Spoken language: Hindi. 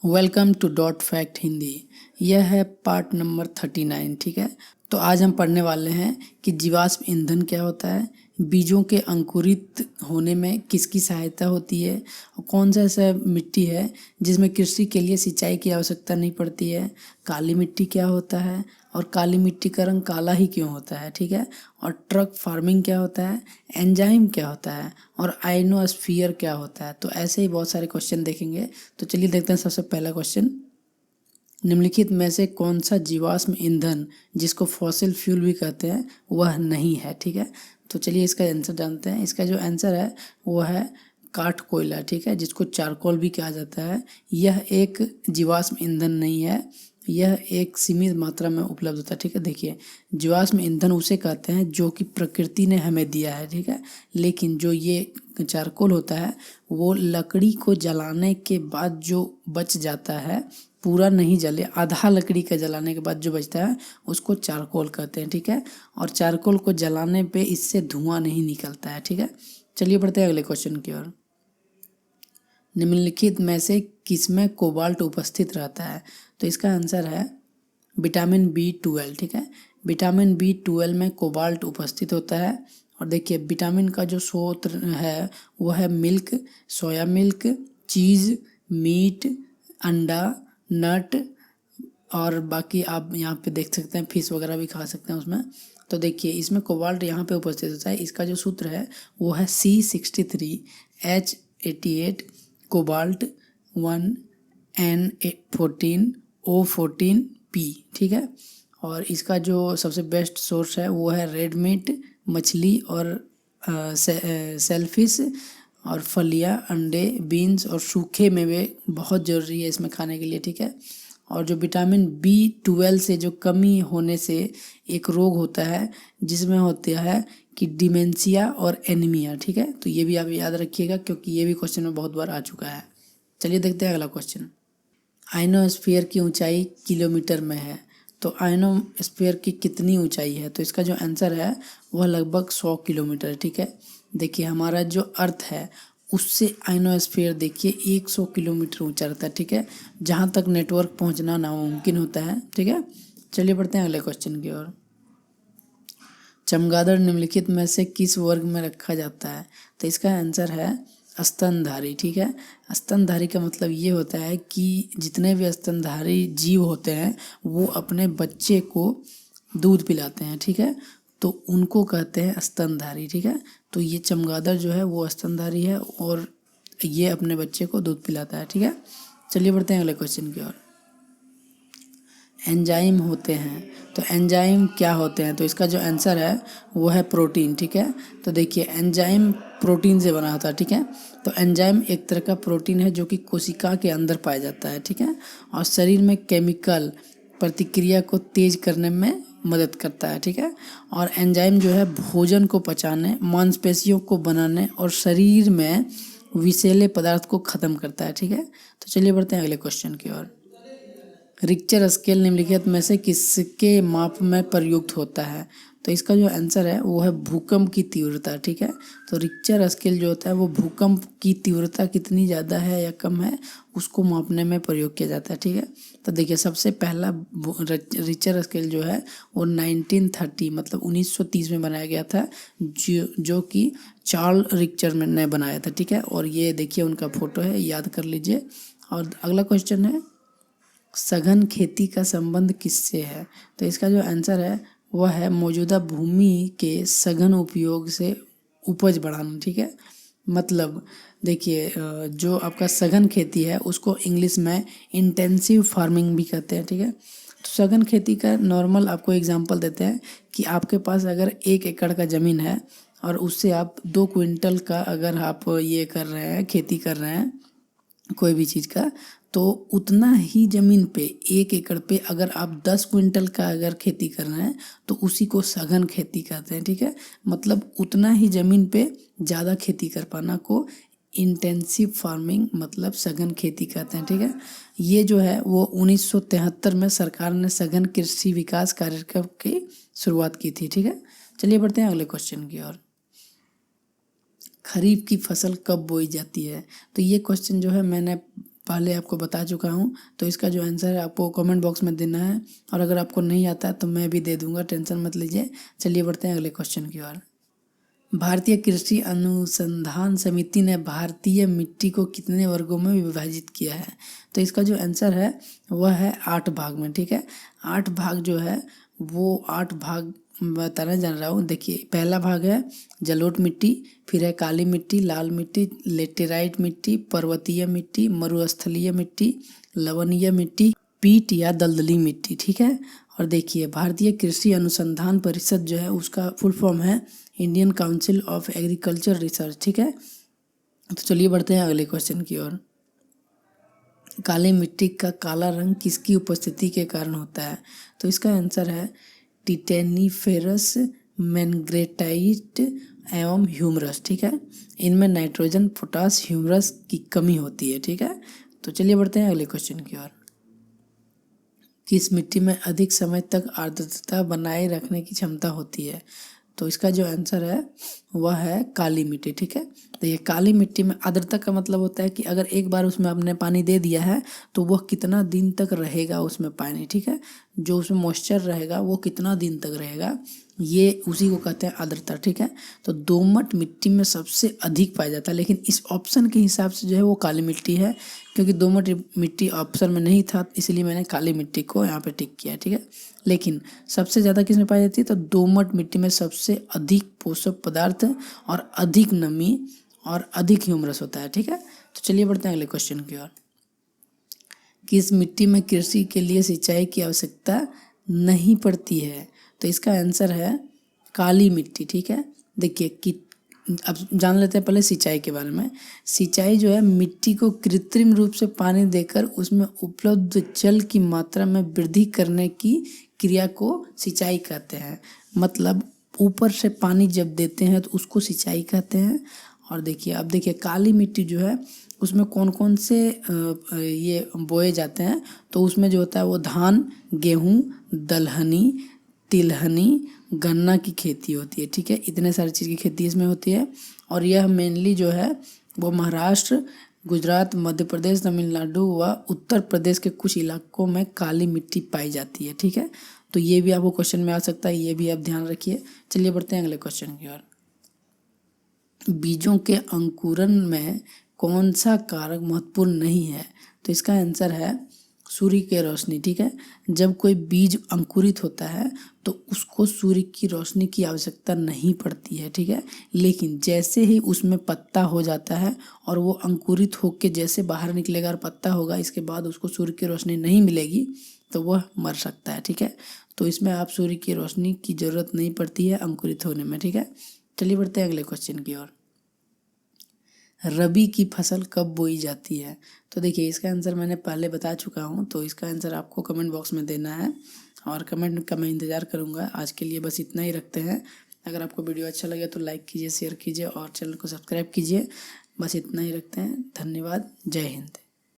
Welcome to dot fact Hindi. यह है पार्ट नंबर 39। ठीक है, तो आज हम पढ़ने वाले हैं कि जीवाश्म ईंधन क्या होता है, बीजों के अंकुरित होने में किसकी सहायता होती है, और कौन सा ऐसा मिट्टी है जिसमें कृषि के लिए सिंचाई की आवश्यकता नहीं पड़ती है, काली मिट्टी क्या होता है और काली मिट्टी का रंग काला ही क्यों होता है। ठीक है, और ट्रक फार्मिंग क्या होता है, एंजाइम क्या होता है और आयनोस्फीयर क्या होता है। तो ऐसे ही बहुत सारे क्वेश्चन देखेंगे। तो चलिए देखते हैं सबसे पहला क्वेश्चन, निम्नलिखित में से कौन सा जीवाश्म ईंधन जिसको फॉसिल फ्यूल भी कहते हैं वह नहीं है। ठीक है, तो चलिए इसका आंसर जानते हैं। इसका जो आंसर है वो है काठ कोयला। ठीक है, जिसको चारकोल भी कहा जाता है। यह एक जीवाश्म ईंधन नहीं है, यह एक सीमित मात्रा में उपलब्ध होता है। ठीक है, देखिए जीवाश्म ईंधन उसे कहते हैं जो कि प्रकृति ने हमें दिया है। ठीक है, लेकिन जो ये चारकोल होता है वो लकड़ी को जलाने के बाद जो बच जाता है, पूरा नहीं जले, आधा लकड़ी का जलाने के बाद जो बचता है उसको चारकोल कहते हैं। ठीक है, और चारकोल को जलाने पे इससे धुआं नहीं निकलता है। ठीक है, चलिए बढ़ते हैं अगले क्वेश्चन की ओर। निम्नलिखित में से किसमें कोबाल्ट उपस्थित रहता है। तो इसका आंसर है विटामिन B12। ठीक है, विटामिन B12 में कोबाल्ट उपस्थित होता है। और देखिए विटामिन का जो स्रोत है वो है मिल्क, सोया मिल्क, चीज़, मीट, अंडा, नट, और बाकी आप यहाँ पे देख सकते हैं फिश वगैरह भी खा सकते हैं उसमें। तो देखिए इसमें कोबाल्ट यहाँ पे उपस्थित होता है। इसका जो सूत्र है वो है C63H88 कोबाल्ट 1N14O14P। ठीक है, और इसका जो सबसे बेस्ट सोर्स है वो है रेड मीट, मछली और सेलफिश, और फलियां, अंडे, बीन्स और सूखे मेवे बहुत ज़रूरी है इसमें खाने के लिए। ठीक है, और जो विटामिन B12 से जो कमी होने से एक रोग होता है जिसमें होता है कि डिमेंशिया और एनीमिया। ठीक है, तो ये भी आप याद रखिएगा क्योंकि ये भी क्वेश्चन में बहुत बार आ चुका है। चलिए देखते हैं अगला क्वेश्चन, आयनोस्फीयर की ऊंचाई किलोमीटर में है। तो आयनोस्फीयर की कितनी ऊंचाई है। तो इसका जो आंसर है वह लगभग 100 किलोमीटर है। ठीक है, देखिए हमारा जो अर्थ है उससे आयनोस्फीयर देखिए 100 किलोमीटर ऊंचा रहता है। ठीक है, जहाँ तक नेटवर्क पहुँचना नामुमकिन होता है। ठीक है, चलिए बढ़ते हैं अगले क्वेश्चन की ओर। चमगादड़ निम्नलिखित में से किस वर्ग में रखा जाता है। तो इसका आंसर है स्तनधारी। ठीक है, स्तनधारी का मतलब ये होता है कि जितने भी स्तनधारी जीव होते हैं वो अपने बच्चे को दूध पिलाते हैं। ठीक है, तो उनको कहते हैं स्तनधारी। ठीक है, तो ये चमगादड़ जो है वो स्तनधारी है और ये अपने बच्चे को दूध पिलाता है। ठीक है, चलिए बढ़ते हैं अगले क्वेश्चन की ओर। एंजाइम होते हैं, तो एंजाइम क्या होते हैं। तो इसका जो आंसर है वो है प्रोटीन। ठीक है, तो देखिए एंजाइम प्रोटीन से बना होता है। ठीक है, तो एंजाइम एक तरह का प्रोटीन है जो कि कोशिका के अंदर पाया जाता है। ठीक है, और शरीर में केमिकल प्रतिक्रिया को तेज करने में मदद करता है। ठीक है, और एंजाइम जो है भोजन को पचाने, मांसपेशियों को बनाने और शरीर में विषैले पदार्थ को ख़त्म करता है। ठीक है, तो चलिए बढ़ते हैं अगले क्वेश्चन की ओर। रिक्टर स्केल निम्नलिखित में से किसके माप में प्रयुक्त होता है। तो इसका जो आंसर है वो है भूकंप की तीव्रता। ठीक है, तो रिक्टर स्केल जो होता है वो भूकंप की तीव्रता कितनी ज़्यादा है या कम है उसको मापने में प्रयोग किया जाता है। ठीक है, तो देखिए सबसे पहला रिक्टर स्केल जो है वो 1930 मतलब 1930 में बनाया गया था, जो कि चार्ल्स रिक्टर ने बनाया था। ठीक है, और ये देखिए उनका फोटो है, याद कर लीजिए। और अगला क्वेश्चन है सघन खेती का संबंध किससे है। तो इसका जो आंसर है वह है मौजूदा भूमि के सघन उपयोग से उपज बढ़ाना। ठीक है, मतलब देखिए जो आपका सघन खेती है उसको इंग्लिश में इंटेंसिव फार्मिंग भी कहते हैं। ठीक है, तो सघन खेती का नॉर्मल आपको एग्जांपल देते हैं कि आपके पास अगर 1 एकड़ का ज़मीन है और उससे आप 2 क्विंटल का अगर आप ये कर रहे हैं, खेती कर रहे हैं कोई भी चीज़ का, तो उतना ही ज़मीन पे 1 एकड़ पे अगर आप 10 क्विंटल का अगर खेती कर रहे हैं तो उसी को सघन खेती कहते हैं। ठीक है, मतलब उतना ही ज़मीन पे ज़्यादा खेती कर पाना को इंटेंसिव फार्मिंग मतलब सघन खेती कहते हैं। ठीक है, ये जो है वो 1973 में सरकार ने सघन कृषि विकास कार्यक्रम की शुरुआत की थी। ठीक है, चलिए बढ़ते हैं अगले क्वेश्चन की ओर। खरीफ की फसल कब बोई जाती है। तो ये क्वेश्चन जो है मैंने पहले आपको बता चुका हूँ। तो इसका जो आंसर है आपको कमेंट बॉक्स में देना है, और अगर आपको नहीं आता है तो मैं भी दे दूंगा, टेंशन मत लीजिए। चलिए बढ़ते हैं अगले क्वेश्चन की ओर। भारतीय कृषि अनुसंधान समिति ने भारतीय मिट्टी को कितने वर्गों में विभाजित किया है? तो इसका जो आंसर है वह है 8 भाग में, ठीक है। 8 भाग जो है वो 8 भाग बताना जान रहा हूँ। देखिए, पहला भाग है जलोढ़ मिट्टी, फिर है काली मिट्टी, लाल मिट्टी, लेटेराइट मिट्टी, पर्वतीय मिट्टी, मरुस्थलीय मिट्टी, लवणीय मिट्टी, पीट या दलदली मिट्टी, ठीक है। और देखिए, भारतीय कृषि अनुसंधान परिषद जो है उसका फुल फॉर्म है Indian council of agriculture research, ठीक है। तो चलिए बढ़ते हैं अगले क्वेश्चन की ओर। काली मिट्टी का काला रंग किसकी उपस्थिति के कारण होता है? तो इसका आंसर है टिटेनिफेरस, मैंगनेटाइट एवं ह्यूमरस, ठीक है। इनमें नाइट्रोजन, पोटास, ह्यूमरस की कमी होती है, ठीक है। तो चलिए बढ़ते हैं अगले क्वेश्चन की ओर। किस मिट्टी में अधिक समय तक आर्द्रता बनाए रखने की क्षमता होती है? तो इसका जो आंसर है वह है काली मिट्टी, ठीक है। तो ये काली मिट्टी में आर्द्रता का मतलब होता है कि अगर एक बार उसमें आपने पानी दे दिया है तो वह कितना दिन तक रहेगा उसमें पानी, ठीक है। जो उसमें मॉइस्चर रहेगा वो कितना दिन तक रहेगा, ये उसी को कहते हैं आर्द्रता, ठीक है। तो दोमट मिट्टी में सबसे अधिक पाया जाता है, लेकिन इस ऑप्शन के हिसाब से जो है वो काली मिट्टी है, क्योंकि दोमट मिट्टी ऑप्शन में नहीं था इसलिए मैंने काली मिट्टी को यहाँ पे टिक किया, ठीक है। लेकिन सबसे ज़्यादा किस में पाई जाती है? तो दोमट मिट्टी में सबसे अधिक पोषक पदार्थ और अधिक नमी और अधिक ह्यूमरस होता है, ठीक है। तो चलिए बढ़ते हैं अगले क्वेश्चन की ओर। किस मिट्टी में कृषि के लिए सिंचाई की आवश्यकता नहीं पड़ती है? तो इसका आंसर है काली मिट्टी, ठीक है। देखिए कि अब जान लेते हैं पहले सिंचाई के बारे में। सिंचाई जो है मिट्टी को कृत्रिम रूप से पानी देकर उसमें उपलब्ध जल की मात्रा में वृद्धि करने की क्रिया को सिंचाई कहते हैं। मतलब ऊपर से पानी जब देते हैं तो उसको सिंचाई कहते हैं। और देखिए, अब देखिए काली मिट्टी जो है उसमें कौन कौन से ये बोए जाते हैं? तो उसमें जो होता है वो धान, गेहूँ, दलहनी, तिलहनी, गन्ना की खेती होती है, ठीक है। इतने सारी चीज़ की खेती इसमें होती है। और यह मेनली जो है वो महाराष्ट्र, गुजरात, मध्य प्रदेश, तमिलनाडु व उत्तर प्रदेश के कुछ इलाकों में काली मिट्टी पाई जाती है, ठीक है। तो ये भी आपको क्वेश्चन में आ सकता है, ये भी आप ध्यान रखिए। चलिए बढ़ते हैं अगले क्वेश्चन की ओर। बीजों के अंकुरण में कौन सा कारक महत्वपूर्ण नहीं है? तो इसका आंसर है सूर्य की रोशनी, ठीक है। जब कोई बीज अंकुरित होता है तो उसको सूर्य की रोशनी की आवश्यकता नहीं पड़ती है, ठीक है। लेकिन जैसे ही उसमें पत्ता हो जाता है और वो अंकुरित होकर जैसे बाहर निकलेगा और पत्ता होगा, इसके बाद उसको सूर्य की रोशनी नहीं मिलेगी तो वह मर सकता है, ठीक है। तो इसमें आप सूर्य की रोशनी की ज़रूरत नहीं पड़ती है अंकुरित होने में, ठीक है। चलिए बढ़ते हैं अगले क्वेश्चन की ओर। रबी की फसल कब बोई जाती है? तो देखिए, इसका आंसर मैंने पहले बता चुका हूँ, तो इसका आंसर आपको कमेंट बॉक्स में देना है और कमेंट का मैं इंतज़ार करूँगा। आज के लिए बस इतना ही रखते हैं। अगर आपको वीडियो अच्छा लगे तो लाइक कीजिए, शेयर कीजिए और चैनल को सब्सक्राइब कीजिए। बस इतना ही रखते हैं। धन्यवाद। जय हिंद।